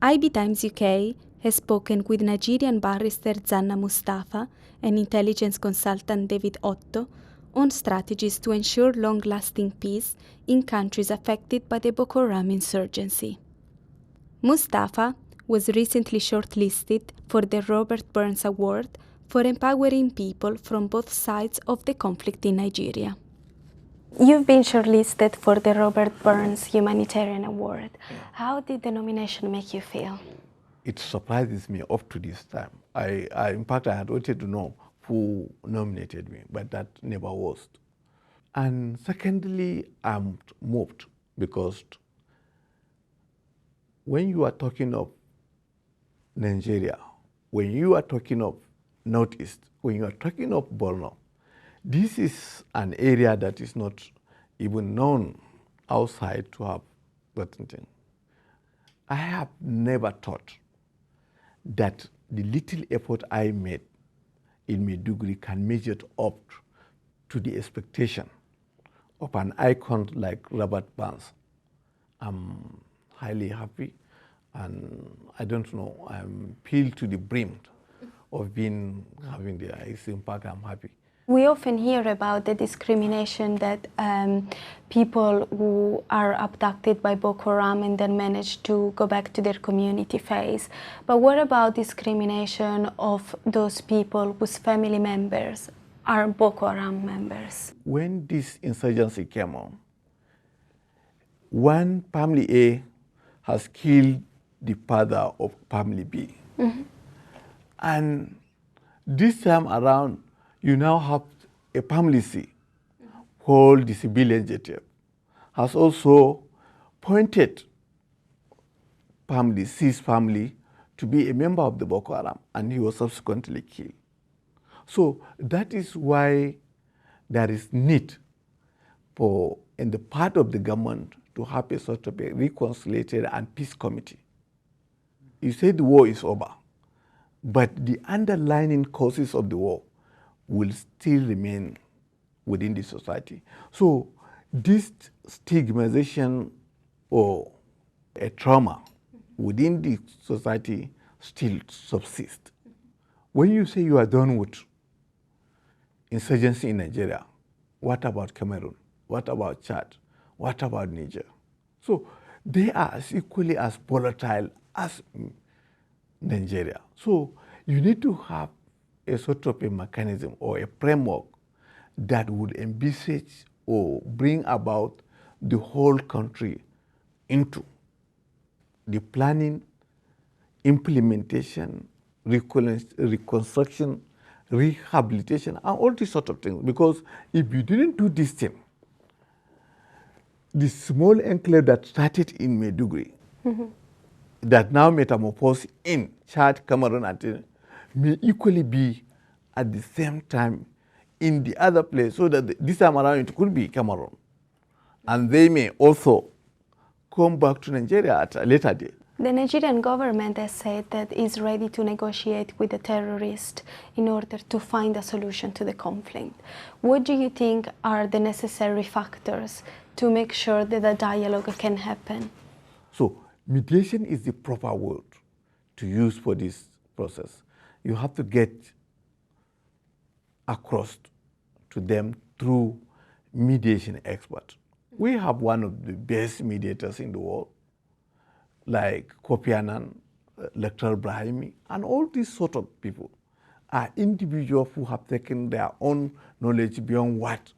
IBTimes UK has spoken with Nigerian barrister Zannah Mustapha and intelligence consultant David Otto on strategies to ensure long-lasting peace in countries affected by the Boko Haram insurgency. Mustapha was recently shortlisted for the Robert Burns Award for empowering people from both sides of the conflict in Nigeria. You've been shortlisted for the Robert Burns Humanitarian Award. How did the nomination make you feel? It surprises me up to this time. In fact, I had wanted to know who nominated me, but that never was. And secondly, I'm moved because when you are talking of Nigeria, when you are talking of Northeast, when you are talking of Borno, this is an area that is not even known outside to have certain things. I have never thought that the little effort I made in Maiduguri can measure up to the expectation of an icon like Robert Burns. I'm highly happy, and I don't know, I'm filled to the brim of having the impact. I'm happy. We often hear about the discrimination that people who are abducted by Boko Haram and then manage to go back to their community face. But what about discrimination of those people whose family members are Boko Haram members? When this insurgency came on, one family A has killed the father of family B. Mm-hmm. And this time around, you now have a family C called the civilian JTF, has also pointed family C's family to be a member of the Boko Haram, and he was subsequently killed. So that is why there is need for, in the part of the government, to have a sort of a reconciliation and peace committee. You say the war is over, but the underlying causes of the war will still remain within the society. So this stigmatization or a trauma within the society still subsists. When you say you are done with insurgency in Nigeria, what about Cameroon? What about Chad? What about Niger? So they are as equally as volatile as Nigeria. So you need to have a sort of a mechanism or a framework that would envisage or bring about the whole country into the planning, implementation, reconstruction, rehabilitation, and all these sort of things. Because if you didn't do this thing, the small enclave that started in Maiduguri, mm-hmm. that now metamorphosed in Chad, Cameroon, and may equally be at the same time in the other place, so that this time around it could be Cameroon. And they may also come back to Nigeria at a later date. The Nigerian government has said that it is ready to negotiate with the terrorists in order to find a solution to the conflict. What do you think are the necessary factors to make sure that a dialogue can happen? So mediation is the proper word to use for this process. You have to get across to them through mediation experts. We have one of the best mediators in the world, like Kofi Annan, Lecturer Brahimi, and all these sort of people are individuals who have taken their own knowledge beyond what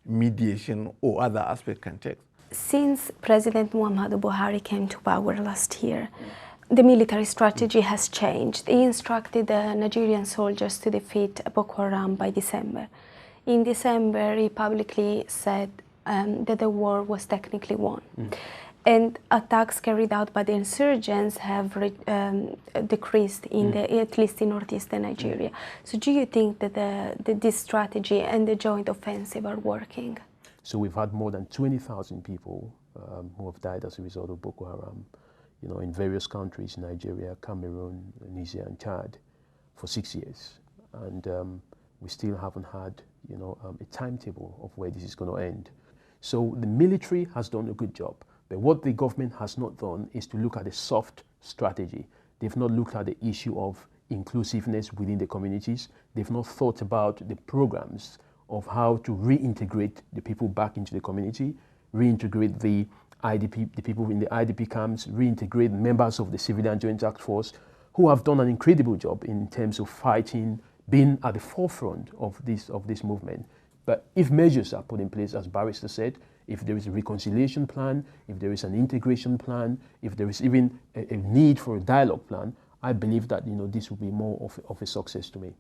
mediation or other aspects can take. Since President Muhammadu Buhari came to power last year, the military strategy has changed. He instructed the Nigerian soldiers to defeat Boko Haram by December. In December, he publicly said that the war was technically won. Mm. And attacks carried out by the insurgents have decreased in at least in northeastern Nigeria. So do you think that this strategy and the joint offensive are working? So we've had more than 20,000 people who have died as a result of Boko Haram, in various countries, Nigeria, Cameroon, Niger, and Chad, for 6 years. And we still haven't had, a timetable of where this is going to end. So the military has done a good job. But what the government has not done is to look at the soft strategy. They've not looked at the issue of inclusiveness within the communities. They've not thought about the programs of how to reintegrate the people back into the community, reintegrate the people in the IDP camps, reintegrate members of the Civilian Joint Task Force who have done an incredible job in terms of fighting, being at the forefront of this movement. But if measures are put in place, as Barrister said, if there is a reconciliation plan, if there is an integration plan, if there is even a need for a dialogue plan, I believe that this will be more of a success to me.